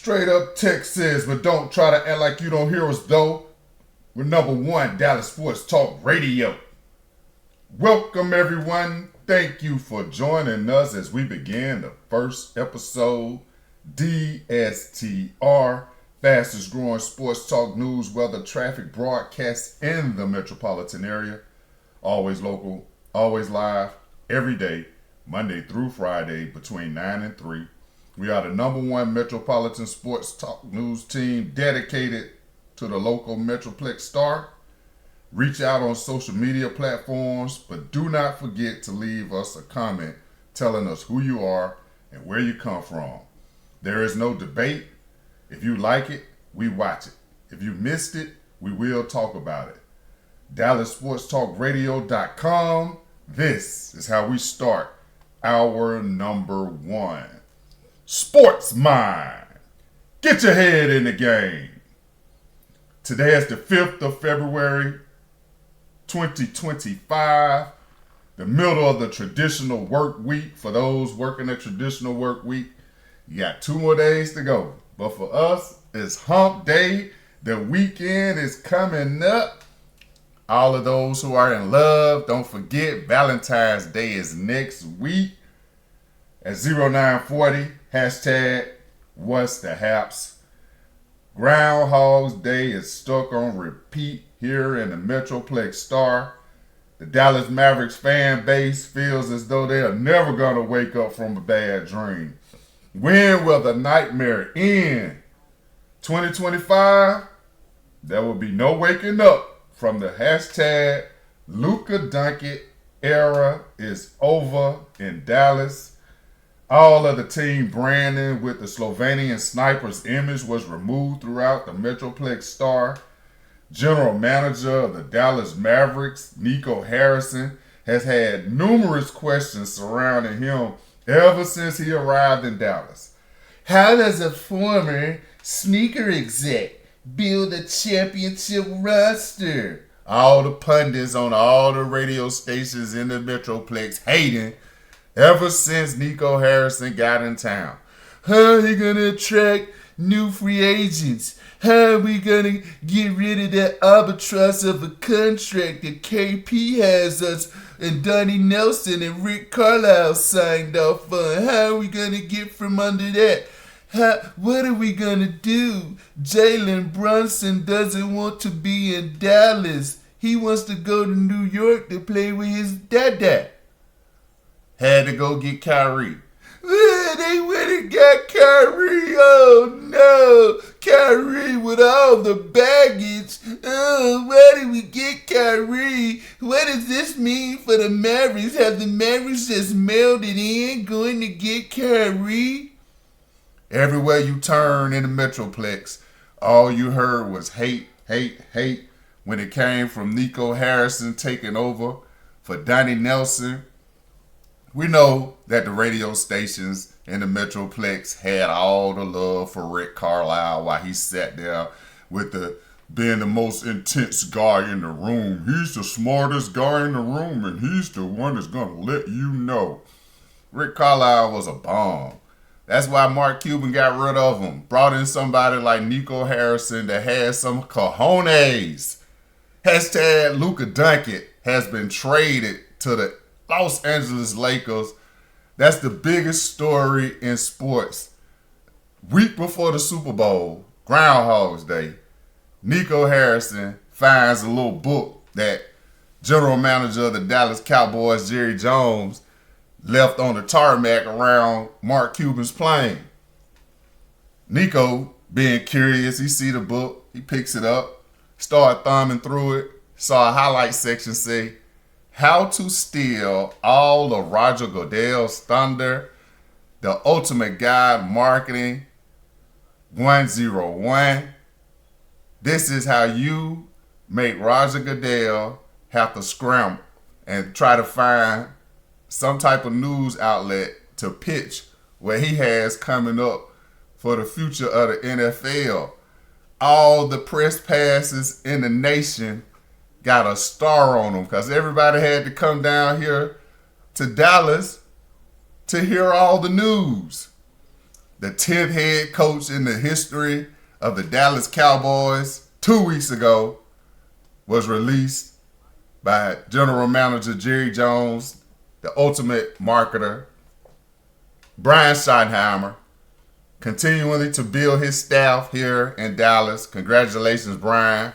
Straight up Texas, but don't try to act like you don't hear us though. We're number one Dallas Sports Talk Radio. Welcome everyone. Thank you for joining us as we begin the first episode. DSTR, fastest growing sports talk, news, weather, traffic broadcast in the metropolitan area. Always local, always live, every day, Monday through Friday between 9 and 3. We are the number one metropolitan sports talk news team dedicated to the local Metroplex star. Reach out on social media platforms, but do not forget to leave us a comment telling us who you are and where you come from. There is no debate. If you like it, we watch it. If you missed it, we will talk about it. DallasSportsTalkRadio.com. This is how we start our number one. Sports Mind. Get your head in the game. Today is the 5th of February, 2025, the middle of the traditional work week. For those working a traditional work week, you got 2 more days to go. But for us, it's hump day. The weekend is coming up. All of those who are in love, don't forget Valentine's Day is next week at 0940, hashtag what's the haps. Groundhog's Day is stuck on repeat here in the Metroplex star. The Dallas Mavericks fan base feels as though they are never going to wake up from a bad dream. When will the nightmare end? 2025? There will be no waking up from the hashtag Luka Doncic era is over in Dallas. All of the team branding with the Slovenian sniper's image was removed throughout the Metroplex star. General manager of the Dallas Mavericks, NICO Harrison, has had numerous questions surrounding him ever since he arrived in Dallas. How does a former sneaker exec build a championship roster? All the pundits on all the radio stations in the Metroplex hating ever since NICO Harrison got in town. How are we going to attract new free agents? How are we going to get rid of that albatross of a contract that KP has us and Donnie Nelson and Rick Carlisle signed off on? How are we going to get from under that? What are we going to do? Jalen Brunson doesn't want to be in Dallas. He wants to go to New York to play with his dada. Had to go get Kyrie. They went and got Kyrie. Oh no, Kyrie with all the baggage. Oh, why did we get Kyrie? What does this mean for the Mavericks? Have the Mavericks just mailed it in, going to get Kyrie? Everywhere you turn in the Metroplex, all you heard was hate, hate, hate when it came from NICO Harrison taking over for Donnie Nelson. We know that the radio stations in the Metroplex had all the love for Rick Carlisle while he sat there with being the most intense guy in the room. He's the smartest guy in the room, and he's the one that's going to let you know. Rick Carlisle was a bomb. That's why Mark Cuban got rid of him. Brought in somebody like NICO Harrison that had some cojones. Hashtag Luka Doncic has been traded to the Los Angeles Lakers. That's the biggest story in sports. Week before the Super Bowl, Groundhog's Day, NICO Harrison finds a little book that general manager of the Dallas Cowboys, Jerry Jones, left on the tarmac around Mark Cuban's plane. NICO, being curious, he see the book, he picks it up, start thumbing through it, saw a highlight section say, how to steal all of Roger Goodell's thunder, the ultimate guide marketing 101. This is how you make Roger Goodell have to scramble and try to find some type of news outlet to pitch what he has coming up for the future of the NFL. All the press passes in the nation got a star on them because everybody had to come down here to Dallas to hear all the news. the 10th head coach in the history of the Dallas Cowboys, 2 weeks ago, was released by General Manager Jerry Jones, the ultimate marketer, Brian Schottenheimer, continuing to build his staff here in Dallas. Congratulations, Brian.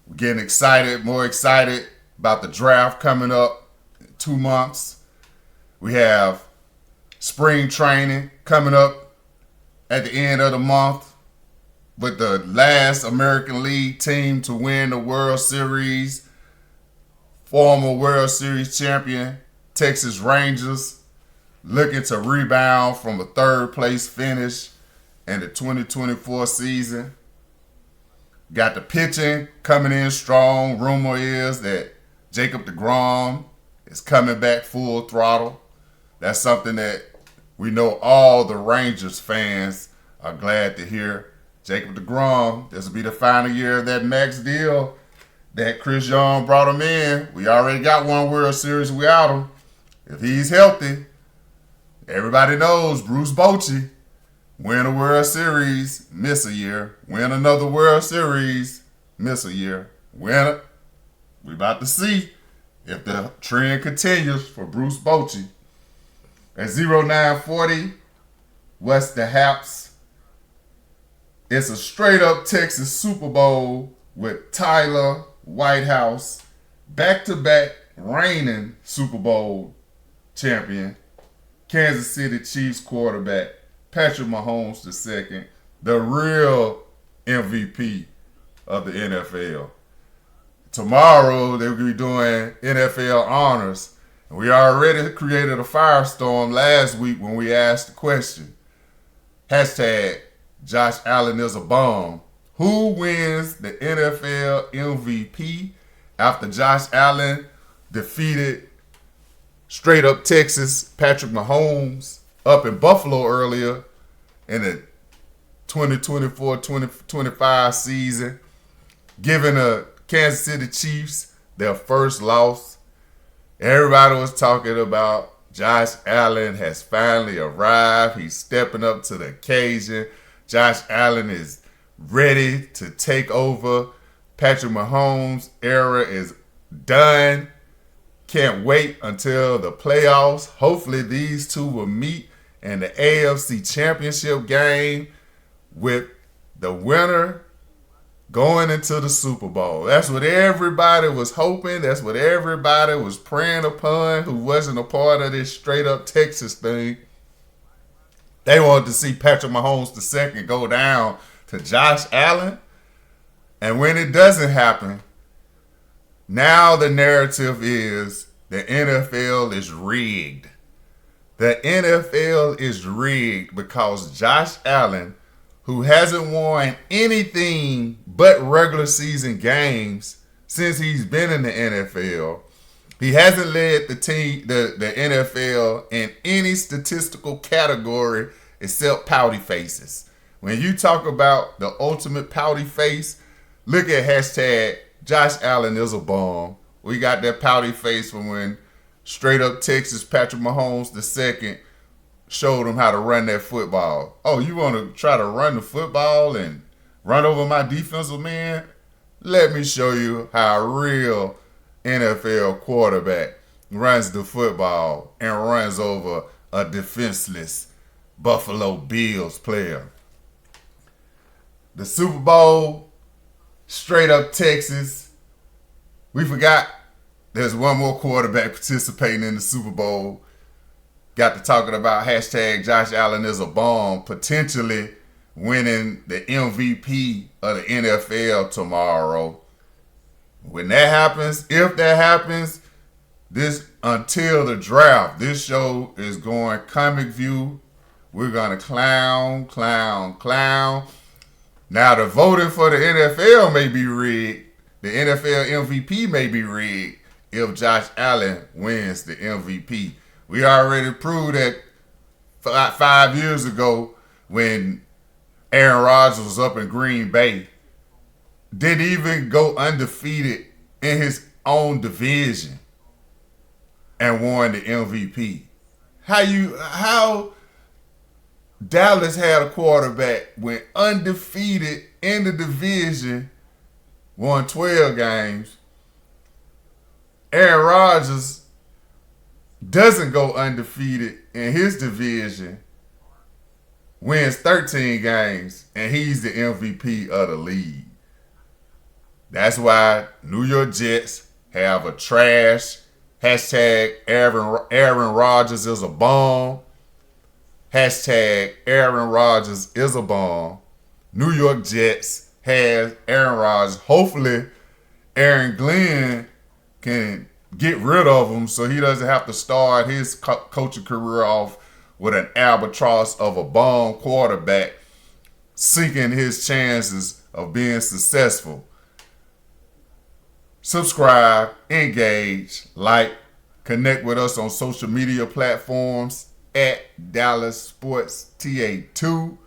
We're getting excited, more excited about the draft coming up in 2 months. We have spring training coming up at the end of the month with the last American League team to win the World Series, former World Series champion Texas Rangers, looking to rebound from a third place finish in the 2024 season. Got the pitching coming in strong. Rumor is that Jacob deGrom is coming back full throttle. That's something that we know all the Rangers fans are glad to hear. Jacob deGrom, this will be the final year of that max deal that Chris Young brought him in. We already got one World Series without him. If he's healthy, everybody knows Bruce Bochy. Win a World Series, miss a year. Win another World Series, miss a year. Win it. We about to see if the trend continues for Bruce Bochy. At 0940, what's the haps? It's a straight up Texas Super Bowl with Tyler Whitehouse, back-to-back reigning Super Bowl champion, Kansas City Chiefs quarterback Patrick Mahomes II, the real MVP of the NFL. Tomorrow they're going to be doing NFL honors. And we already created a firestorm last week when we asked the question, hashtag Josh Allen is a bomb. Who wins the NFL MVP after Josh Allen defeated straight up Texas Patrick Mahomes up in Buffalo earlier in the 2024-2025 season, giving the Kansas City Chiefs their first loss? Everybody was talking about Josh Allen has finally arrived. He's stepping up to the occasion. Josh Allen is ready to take over. Patrick Mahomes' era is done. Can't wait until the playoffs. Hopefully these two will meet in the AFC Championship game with the winner going into the Super Bowl. That's what everybody was hoping. That's what everybody was praying upon who wasn't a part of this straight up Texas thing. They wanted to see Patrick Mahomes II go down to Josh Allen. And when it doesn't happen, now the narrative is the NFL is rigged. The NFL is rigged because Josh Allen, who hasn't won anything but regular season games since he's been in the NFL, he hasn't led the team, the NFL in any statistical category except pouty faces. When you talk about the ultimate pouty face, look at hashtag Josh Allen is a bomb. We got that pouty face from when straight up Texas Patrick Mahomes II showed him how to run that football. Oh, you want to try to run the football and run over my defensive man? Let me show you how a real NFL quarterback runs the football and runs over a defenseless Buffalo Bills player. The Super Bowl, straight up Texas. We forgot there's one more quarterback participating in the Super Bowl. Got to talking about hashtag Josh Allen is a bomb, potentially winning the MVP of the NFL tomorrow. When that happens, if that happens, until the draft, this show is going comic view. We're going to clown. Now the voting for the NFL may be rigged. The NFL MVP may be rigged if Josh Allen wins the MVP. We already proved that 5 years ago when Aaron Rodgers was up in Green Bay, didn't even go undefeated in his own division and won the MVP. How Dallas had a quarterback, went undefeated in the division, won 12 games. Aaron Rodgers doesn't go undefeated in his division, wins 13 games, and he's the MVP of the league. That's why New York Jets have a trash hashtag Aaron Rodgers is a bomb. Hashtag Aaron Rodgers is a bomb. New York Jets has Aaron Rodgers. Hopefully, Aaron Glenn can get rid of him so he doesn't have to start his coaching career off with an albatross of a bomb quarterback, sinking his chances of being successful. Subscribe, engage, like, connect with us on social media platforms at Dallas Sports TA2.